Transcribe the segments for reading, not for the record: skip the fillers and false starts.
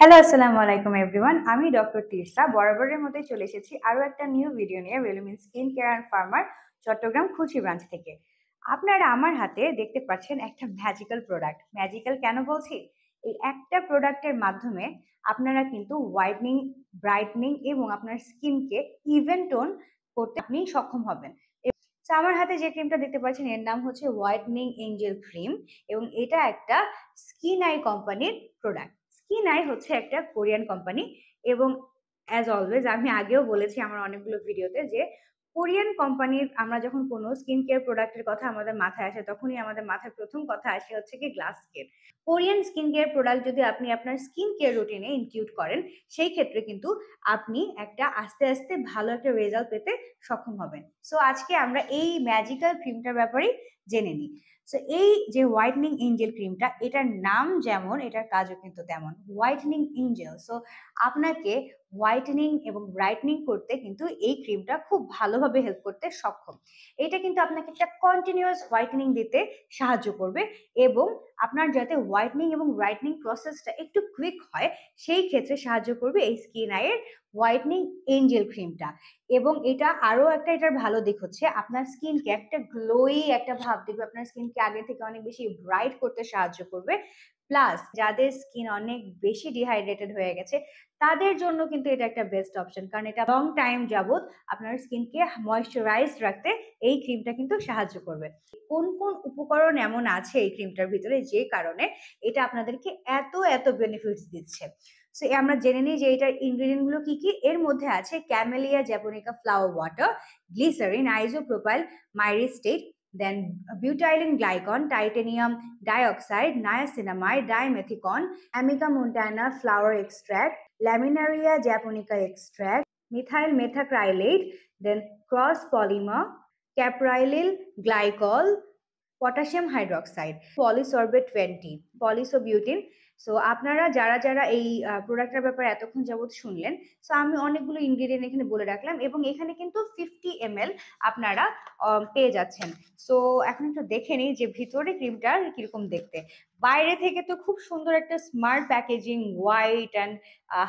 Hello, আসসালামু আলাইকুম everyone. আমি ডক্টর তিরসা বরাবরের মতোই চলে এসেছি আরো একটা নিউ ভিডিও নিয়ে রেলুমিন স্কিন কেয়ার অ্যান্ড ফার্মার চট্টগ্রাম খুলশি ব্রাঞ্চ থেকে। আপনারা আমার হাতে দেখতে পাচ্ছেন একটা ম্যাজিক্যাল প্রোডাক্ট। ম্যাজিক্যাল কেন বলছি? এই একটা প্রোডাক্টের মাধ্যমে আপনারা কিন্তু হোয়াইটনিং, ব্রাইটনিং এবং আপনার স্কিনকে ইভেন টোন করতে আপনি সক্ষম হবেন। তো আমার হাতে যে ক্রিমটা দেখতে পাচ্ছেন এর নাম হচ্ছে হোয়াইটনিং এঞ্জেল ক্রিম এবং এটা একটা স্কিন আই কোম্পানির প্রোডাক্ট। স্কিন আই হচ্ছে একটা কোরিয়ান কোম্পানি এবং অ্যাজ অলওয়েজ আমি আগেও বলেছি আমার অনেকগুলো ভিডিওতে যে কোরিয়ান কোম্পানির আমরা যখন কোনো স্কিন কেয়ার প্রোডাক্টের কথা আমাদের মাথায় আসে তখনই আমাদের মাথায় প্রথম কথা আসে হচ্ছে কি glass skin. Korean skin care product যদি আপনি আপনার স্কিন কেয়ার রুটিনে ইনক্লুড করেন সেই ক্ষেত্রে কিন্তু আপনি একটা আস্তে আস্তে ভালো একটা রেজাল্ট পেতে সক্ষম হবেন। সো আজকে আমরা এই ম্যাজিক্যাল ক্রিমটার ব্যাপারেই জেনে নিই। সো এই যে হোয়াইটনিং এঞ্জেল ক্রিমটা, এটার নাম যেমন এটার কাজও কিন্তু তেমন, হোয়াইটনিং এঞ্জেল। সো আপনাকে হোয়াইটেনিং এবং ব্রাইটনিং করতে কিন্তু এই ক্রিমটা খুব ভালোভাবে হেল্প করতে সক্ষম। এটা কিন্তু আপনাকে একটা কন্টিনিউয়াস হোয়াইটেনিং দিতে সাহায্য করবে এবং আপনার যাতে হোয়াইটনিং এবং ব্রাইটনিং প্রসেসটা একটু কুইক হয় সেই ক্ষেত্রে সাহায্য করবে এই স্কিন আইয়ের হোয়াইটনিং এঞ্জেল ক্রিমটা। এবং এটা আরো একটা এটার ভালো দিক হচ্ছে আপনার স্কিনকে একটা গ্লোই একটা ভাব দেবে, আপনার স্কিনকে আগে থেকে অনেক বেশি ব্রাইট করতে সাহায্য করবে। প্লাস যাদের স্কিন অনেক বেশি ডিহাইড্রেটেড হয়ে গেছে তাদের জন্য কিন্তু এটা একটা বেস্ট অপশন, কারণ এটা লং টাইম যাবত আপনার স্কিনকে ময়শ্চারাইজ রাখতে এই ক্রিমটা কিন্তু সাহায্য করবে। কোন কোন উপকরণ এমন আছে এই ক্রিমটার ভিতরে যে কারণে এটা আপনাদেরকে এত এত বেনিফিটস দিচ্ছে। সো আমরা জেনে নিই যে এটার ইনগ্রেডিয়েন্ট গুলো কি কি। এর মধ্যে আছে camellia japonica flower water, glycerin, isopropyl, myristate, then butylene glycol, titanium dioxide, niacinamide, dimethicone, arnica montana flower extract, laminaria japonica extract, methyl methacrylate, then cross polymer, caprylyl glycol, potassium hydroxide, polysorbate 20, polyisobutene. So আপনারা যারা যারা এই প্রোডাক্টের ব্যাপারে এতক্ষণ যাবত শুনলেন, so আমি অনেকগুলো ইনগ্রেডিয়েন্ট এখানে বলে রাখলাম এবং এখানে কিন্তু 50 ml আপনারা পেয়ে যাচ্ছেন। সো এখন একটু দেখে নিই যে ভিতরে ক্রিমটা কিরকম দেখতে। বাইরে থেকে তো খুব সুন্দর একটা স্মার্ট প্যাকেজিং, হোয়াইট অ্যান্ড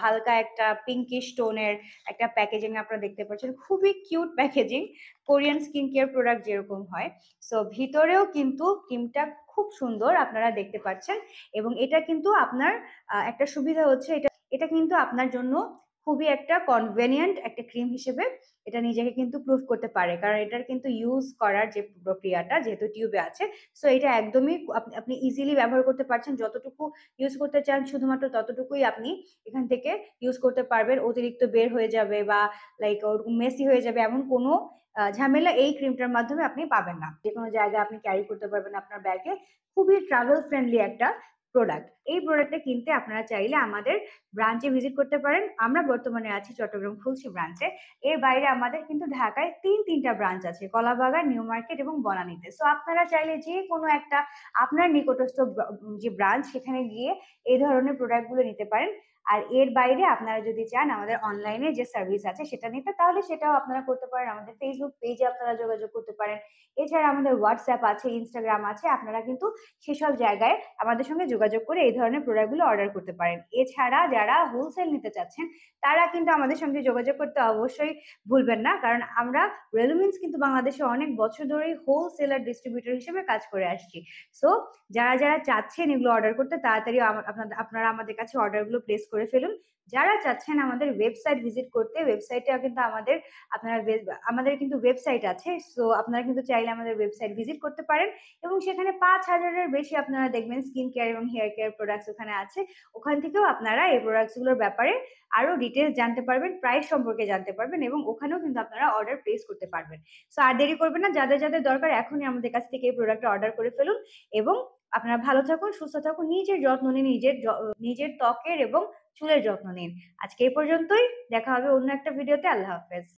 হালকা একটা পিঙ্কিশ টোনের একটা প্যাকেজিং আপনারা দেখতে পাচ্ছেন, খুবই cute packaging, Korean skin care product যেরকম হয়। সো ভিতরেও কিন্তু ক্রিমটা খুব সুন্দর আপনারা দেখতে পাচ্ছেন এবং এটা কিন্তু আপনার একটা সুবিধা হচ্ছে এটা এটা কিন্তু আপনার জন্য খুবই একটা কনভেনিয়েন্ট একটা ক্রিম হিসেবে এটা নিজেকে কিন্তু প্রুভ করতে পারে, কারণ এটার কিন্তু ইউজ করার যে প্রক্রিয়াটা যেহেতু টিউবে আছে, সো এটা একদমই আপনি ইজিলি ব্যবহার করতে পারছেন। যতটুকু ইউজ করতে চান শুধুমাত্র ততটুকুই আপনি এখান থেকে ইউজ করতে পারবেন। অতিরিক্ত বের হয়ে যাবে বা লাইক ওরকম মেসি হয়ে যাবে এমন কোনো ঝামেলা এই ক্রিমটার মাধ্যমে আপনি পাবেন না। যে কোনো জায়গায় আপনি ক্যারি করতে পারবেন আপনার ব্যাগে। খুবই ট্রাভেল ফ্রেন্ডলি একটা প্রোডাক্ট। এই প্রোডাক্টটা কিনতে আপনারা চাইলে আমাদের ব্রাঞ্চে ভিজিট করতে পারেন। আমরা বর্তমানে আছি চট্টগ্রাম খুলশি ব্রাঞ্চে। এর বাইরে আমাদের কিন্তু ঢাকায় তিনটা ব্রাঞ্চ আছে, কলাবাগান, নিউ মার্কেট এবং বনানীতে। সো আপনারা চাইলে যে কোনো একটা আপনার নিকটস্থ যে ব্রাঞ্চ সেখানে গিয়ে এই ধরনের প্রোডাক্টগুলো নিতে পারেন। আর এর বাইরে আপনারা যদি চান আমাদের অনলাইনে যে সার্ভিস আছে সেটা নিতে, তাহলে সেটাও আপনারা করতে পারেন। আমাদের ফেসবুক পেজে আপনারা যোগাযোগ করতে পারেন। এছাড়া আমাদের হোয়াটসঅ্যাপ আছে, ইনস্টাগ্রাম আছে, আপনারা কিন্তু সেসব জায়গায় আমাদের সঙ্গে যোগাযোগ করে এই ধরনের প্রোডাক্টগুলো অর্ডার করতে পারেন। এছাড়া যারা হোলসেল নিতে চাচ্ছেন তারা কিন্তু আমাদের সঙ্গে যোগাযোগ করতে অবশ্যই ভুলবেন না, কারণ আমরা রেলুমিন্স কিন্তু বাংলাদেশে অনেক বছর ধরেই হোলসেলার ডিস্ট্রিবিউটর হিসেবে কাজ করে আসছি। সো যারা যারা চাচ্ছেন এগুলো অর্ডার করতে তাড়াতাড়ি আপনারা আমাদের কাছে অর্ডারগুলো প্লেস করে ফেলুন। যারা চাচ্ছেন আমাদের ওয়েবসাইট ভিজিট করতে, ওয়েবসাইটে কিন্তু আমাদের কিন্তু ওয়েবসাইট আছে। সো আপনারা কিন্তু চাইলে আমাদের ওয়েবসাইট ভিজিট করতে পারেন এবং সেখানে 5,000-এর বেশি আপনারা দেখবেন স্কিন কেয়ার এবং হেয়ার কেয়ার প্রোডাক্টস ওখানে আছে। ওখান থেকেও আপনারা এই প্রোডাক্টসগুলোর ব্যাপারে আরো ডিটেলস জানতে পারবেন, প্রাইস সম্পর্কে জানতে পারবেন এবং ওখানেও কিন্তু আপনারা অর্ডার প্লেস করতে পারবেন। সো আর দেরি করবেন না, যাদের যাদের দরকার এখনই আমাদের কাছ থেকে এই প্রোডাক্টটা অর্ডার করে ফেলুন এবং আপনারা ভালো থাকুন, সুস্থ থাকুন, নিজের যত্ন নিন, নিজের ত্বকের এবং চুলের যত্ন নিন। আজকে এই পর্যন্তই, দেখা হবে অন্য একটা ভিডিওতে। আল্লাহ হাফেজ।